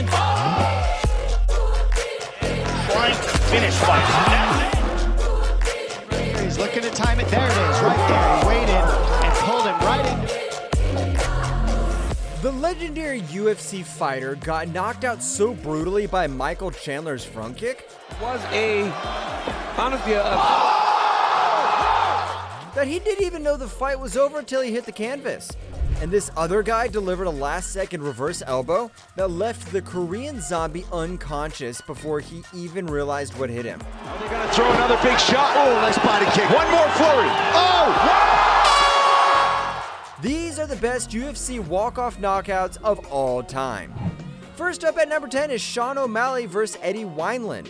defend. Trying to finish fight. He's looking to time it. There it is, right there. He waited and pulled him right in. The legendary UFC fighter got knocked out so brutally by Michael Chandler's front kick Was a that he didn't even know the fight was over until he hit the canvas. And this other guy delivered a last-second reverse elbow that left the Korean zombie unconscious before he even realized what hit him. They're going to throw another big shot. Oh, nice body kick. One more flurry. Oh! These are the best UFC walk-off knockouts of all time. First up at number 10 is Sha Ali versus Eddie Weinland.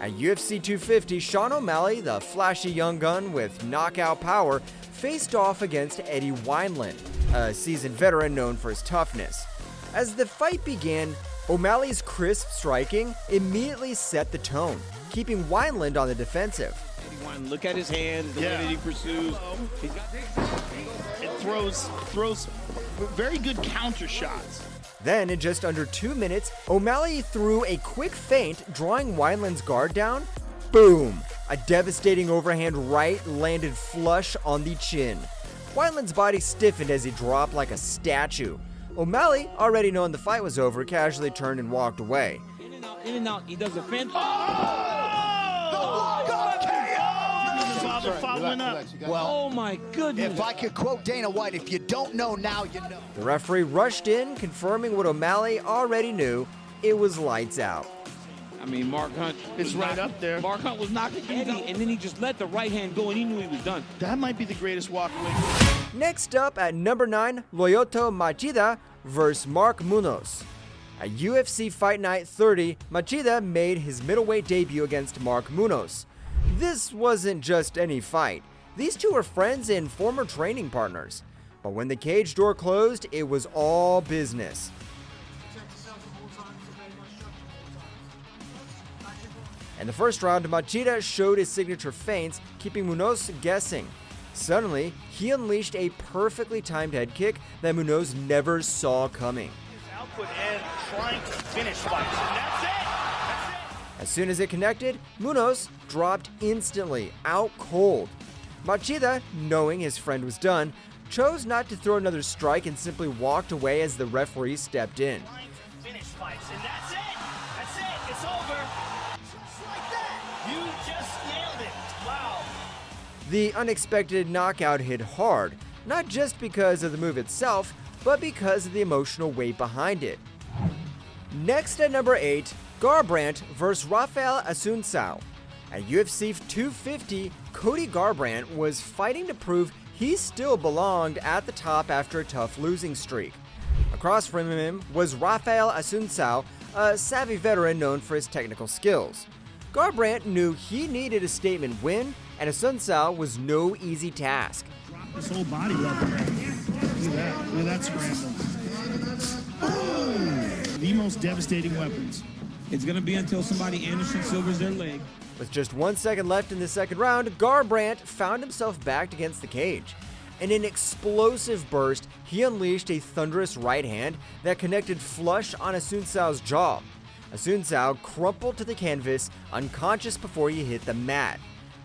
At UFC 250, Sha Ali, the flashy young gun with knockout power, faced off against Eddie Weinland, a seasoned veteran known for his toughness. As the fight began, O'Malley's crisp striking immediately set the tone, keeping Weinland on the defensive. Eddie Weinland, look at his hands, the way that he pursues. It throws very good counter shots. Then, in just under 2 minutes, O'Malley threw a quick feint, drawing Weinland's guard down. Boom! A devastating overhand right landed flush on the chin. Weinland's body stiffened as he dropped like a statue. O'Malley, already knowing the fight was over, casually turned and walked away. In and out, he does a fence. Following up. Well, Oh my goodness. if I could quote Dana White, if you don't know now, you know. The referee rushed in, confirming what O'Malley already knew. It was lights out. I mean, Mark Hunt It's was right up there. Mark Hunt was knocking Eddie, and then he just let the right hand go, and he knew he was done. That might be the greatest walk-away. Next up at number 9, Lyoto Machida versus Mark Munoz. At UFC Fight Night 30, Machida made his middleweight debut against Mark Munoz. This wasn't just any fight. These two were friends and former training partners. But when the cage door closed, it was all business. In the first round, Machida showed his signature feints, keeping Munoz guessing. Suddenly, he unleashed a perfectly timed head kick that Munoz never saw coming. Output and trying to finish fights. And that's it. As soon as it connected, Munoz dropped instantly, out cold. Machida, knowing his friend was done, chose not to throw another strike and simply walked away as the referee stepped in. Trying to finish fights. And that's it. That's it. It's over. Just like that. You just nailed it. Wow. The unexpected knockout hit hard, not just because of the move itself, but because of the emotional weight behind it. Next at number 8, Garbrandt vs. Rafael Asuna. At UFC 250, Cody Garbrandt was fighting to prove he still belonged at the top after a tough losing streak. Across from him was Rafael Asuna, a savvy veteran known for his technical skills. Garbrandt knew he needed a statement win, and Asuna was no easy task. Drop his whole body level. Look at that. Look at that scramble. The most devastating weapons. It's going to be until somebody Anderson Silvers their leg. With just 1 second left in the second round, Garbrandt found himself backed against the cage. In an explosive burst, he unleashed a thunderous right hand that connected flush on Asuna's jaw. Asuna crumpled to the canvas, unconscious before he hit the mat.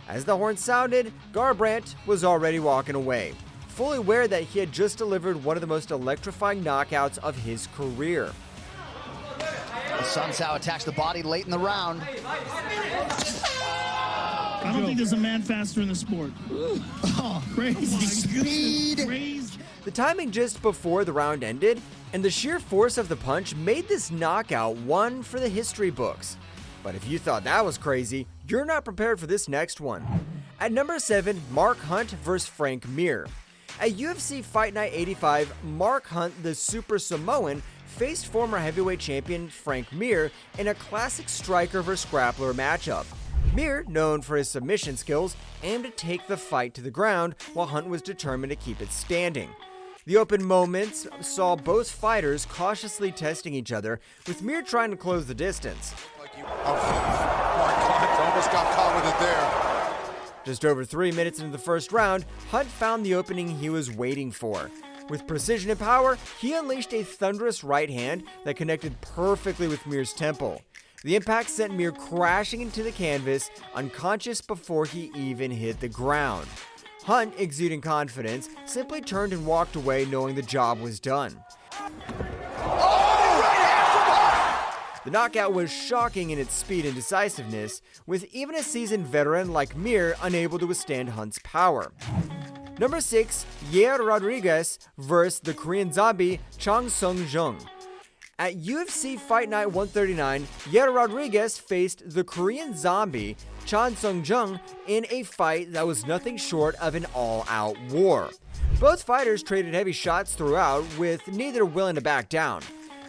As the horn sounded, Garbrandt was already walking away, fully aware that he had just delivered one of the most electrifying knockouts of his career. Asuna attacks the body late in the round. I don't think there's a man faster in the sport. Oh, crazy Speed. Crazy. The timing just before the round ended, and the sheer force of the punch made this knockout one for the history books. But if you thought that was crazy, you're not prepared for this next one. At number 7, Mark Hunt vs. Frank Mir. At UFC Fight Night 85, Mark Hunt, the Super Samoan, faced former heavyweight champion Frank Mir in a classic striker vs. grappler matchup. Mir, known for his submission skills, aimed to take the fight to the ground, while Hunt was determined to keep it standing. The open moments saw both fighters cautiously testing each other, with Mir trying to close the distance. Almost got caught with it there. Just over 3 minutes into the first round, Hunt found the opening he was waiting for. With precision and power, he unleashed a thunderous right hand that connected perfectly with Mir's temple. The impact sent Mir crashing into the canvas, unconscious before he even hit the ground. Hunt, exuding confidence, simply turned and walked away knowing the job was done. The knockout was shocking in its speed and decisiveness, with even a seasoned veteran like Mir unable to withstand Hunt's power. Number 6, Yair Rodriguez vs. the Korean zombie Chang Sung-jung. At UFC Fight Night 139, Yair Rodriguez faced the Korean zombie Chang Sung-jung in a fight that was nothing short of an all-out war. Both fighters traded heavy shots throughout, with neither willing to back down.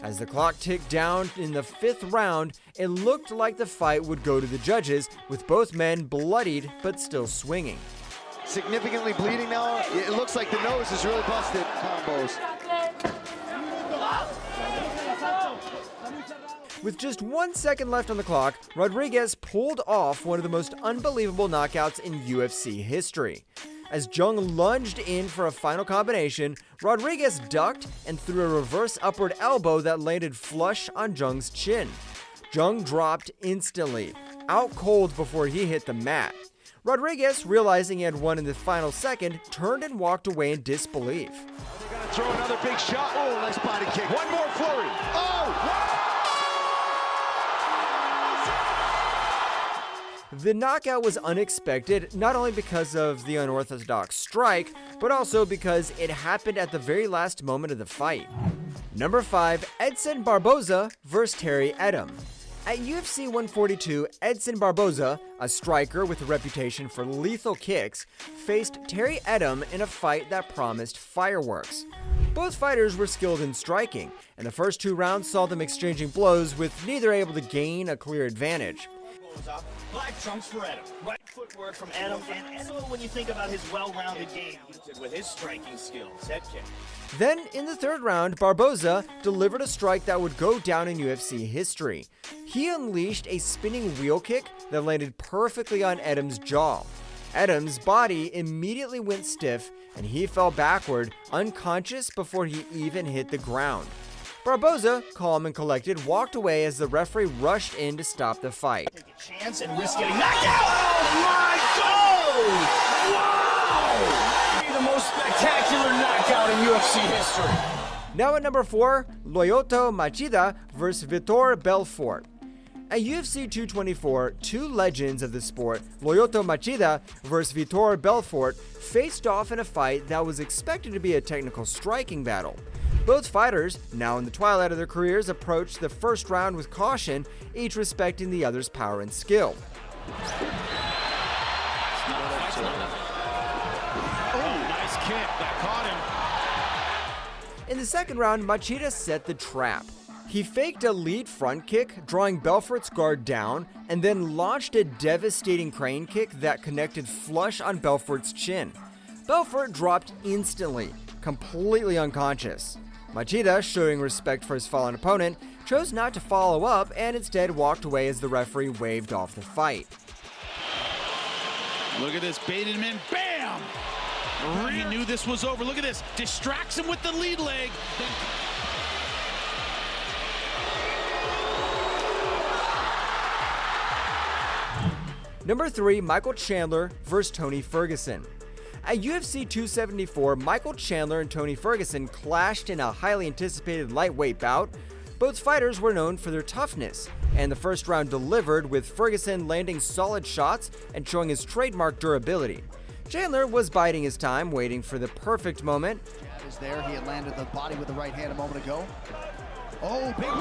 As the clock ticked down in the 5th round, it looked like the fight would go to the judges, with both men bloodied but still swinging. Significantly bleeding now. It looks like the nose is really busted. Combos. With just 1 second left on the clock, Rodriguez pulled off one of the most unbelievable knockouts in UFC history. As Jung lunged in for a final combination, Rodriguez ducked and threw a reverse upward elbow that landed flush on Jung's chin. Jung dropped instantly, out cold before he hit the mat. Rodriguez, realizing he had won in the final second, turned and walked away in disbelief. They're gonna throw another big shot. Oh, nice body kick. One more flurry. Oh! The knockout was unexpected, not only because of the unorthodox strike, but also because it happened at the very last moment of the fight. Number 5, Edson Barboza vs. Terry Edam. At UFC 142, Edson Barboza, a striker with a reputation for lethal kicks, faced Terry Edam in a fight that promised fireworks. Both fighters were skilled in striking, and the first 2 rounds saw them exchanging blows, with neither able to gain a clear advantage. Black trunks for Edam. Right footwork from Edam, and so when you think about his well-rounded game with his striking skills, head kick. Then, in the 3rd round, Barboza delivered a strike that would go down in UFC history. He unleashed a spinning wheel kick that landed perfectly on Edam's jaw. Edam's body immediately went stiff, and he fell backward, unconscious before he even hit the ground. Barboza, calm and collected, walked away as the referee rushed in to stop the fight. Take a chance and risk getting knocked out. Oh my God! Wow! The most spectacular knockout in UFC history. Now at number 4, Lyoto Machida vs. Vitor Belfort. At UFC 224, 2 legends of the sport, Lyoto Machida vs. Vitor Belfort, faced off in a fight that was expected to be a technical striking battle. Both fighters, now in the twilight of their careers, approached the first round with caution, each respecting the other's power and skill. Nice kick. That caught him. In the second round, Machida set the trap. He faked a lead front kick, drawing Belfort's guard down, and then launched a devastating crane kick that connected flush on Belfort's chin. Belfort dropped instantly, completely unconscious. Machida, showing respect for his fallen opponent, chose not to follow up and instead walked away as the referee waved off the fight. Look at this, baited him in, bam! He knew this was over. Look at this, distracts him with the lead leg. Number 3, Michael Chandler vs. Tony Ferguson. At UFC 274, Michael Chandler and Tony Ferguson clashed in a highly anticipated lightweight bout. Both fighters were known for their toughness, and the first round delivered, with Ferguson landing solid shots and showing his trademark durability. Chandler was biding his time, waiting for the perfect moment. Jab is there. He had landed the body with the right hand a moment ago. Oh, big early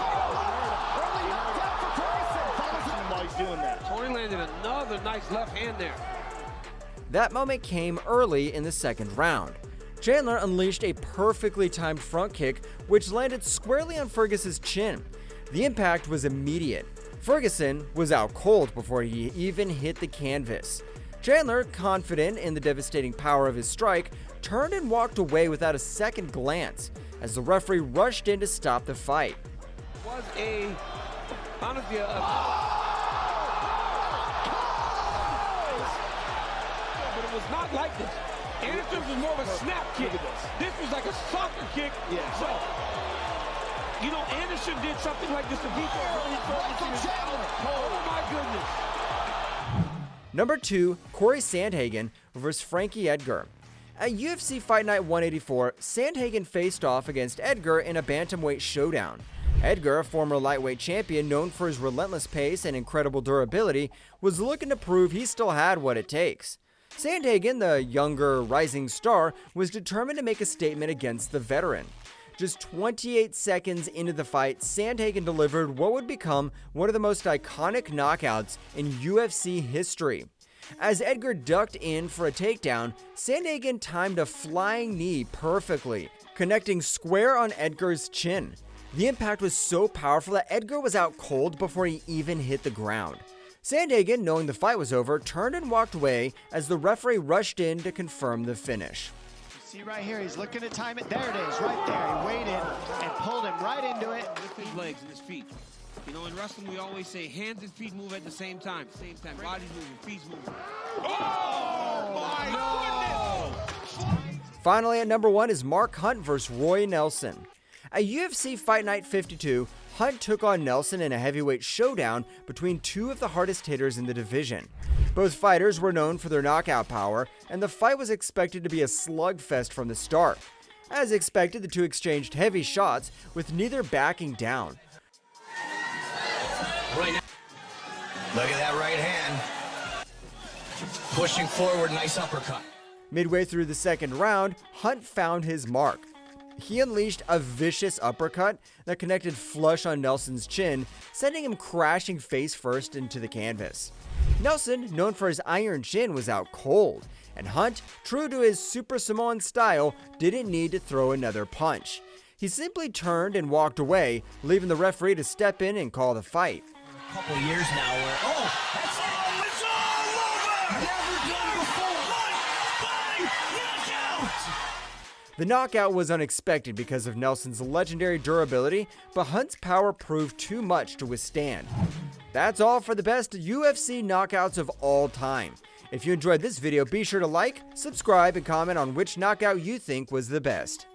knockdown for Ferguson. While he's doing that. Cory landed another nice left hand there. That moment came early in the second round. Chandler unleashed a perfectly timed front kick, which landed squarely on Ferguson's chin. The impact was immediate. Ferguson was out cold before he even hit the canvas. Chandler, confident in the devastating power of his strike, turned and walked away without a second glance, as the referee rushed in to stop the fight. Was a honestly but it was not like this. Anderson's was more of a snap kick. This was like a soft Ferguson did something like this to Vitor. Michael Chandler. Oh my goodness. Number 2, Cory Sandhagen versus Frankie Edgar. At UFC Fight Night 184, Sandhagen faced off against Edgar in a bantamweight showdown. Edgar, a former lightweight champion known for his relentless pace and incredible durability, was looking to prove he still had what it takes. Sandhagen, the younger, rising star, was determined to make a statement against the veteran. Just 28 seconds into the fight, Sandhagen delivered what would become one of the most iconic knockouts in UFC history. As Edgar ducked in for a takedown, Sandhagen timed a flying knee perfectly, connecting square on Edgar's chin. The impact was so powerful that Edgar was out cold before he even hit the ground. Sandhagen, knowing the fight was over, turned and walked away as the referee rushed in to confirm the finish. See right here, he's looking to time it. There it is, right there. He waited and pulled him right into it. Lift his legs and his feet. You know, in wrestling, we always say hands and feet move at the same time. Body's moving, feet's moving. Oh my goodness! Finally, at number 1 is Mark Hunt versus Roy Nelson. At UFC Fight Night 52, Hunt took on Nelson in a heavyweight showdown between two of the hardest hitters in the division. Both fighters were known for their knockout power, and the fight was expected to be a slugfest from the start. As expected, the two exchanged heavy shots, with neither backing down. Look at that right hand. Pushing forward, nice uppercut. Midway through the second round, Hunt found his mark. He unleashed a vicious uppercut that connected flush on Nelson's chin, sending him crashing face first into the canvas. Nelson, known for his iron chin, was out cold, and Hunt, true to his Super Samoan style, didn't need to throw another punch. He simply turned and walked away, leaving the referee to step in and call the fight. A couple years now where, that's all, it's all over! Never done before! One, knockout! The knockout was unexpected because of Nelson's legendary durability, but Hunt's power proved too much to withstand. That's all for the best UFC knockouts of all time. If you enjoyed this video, be sure to like, subscribe, and comment on which knockout you think was the best.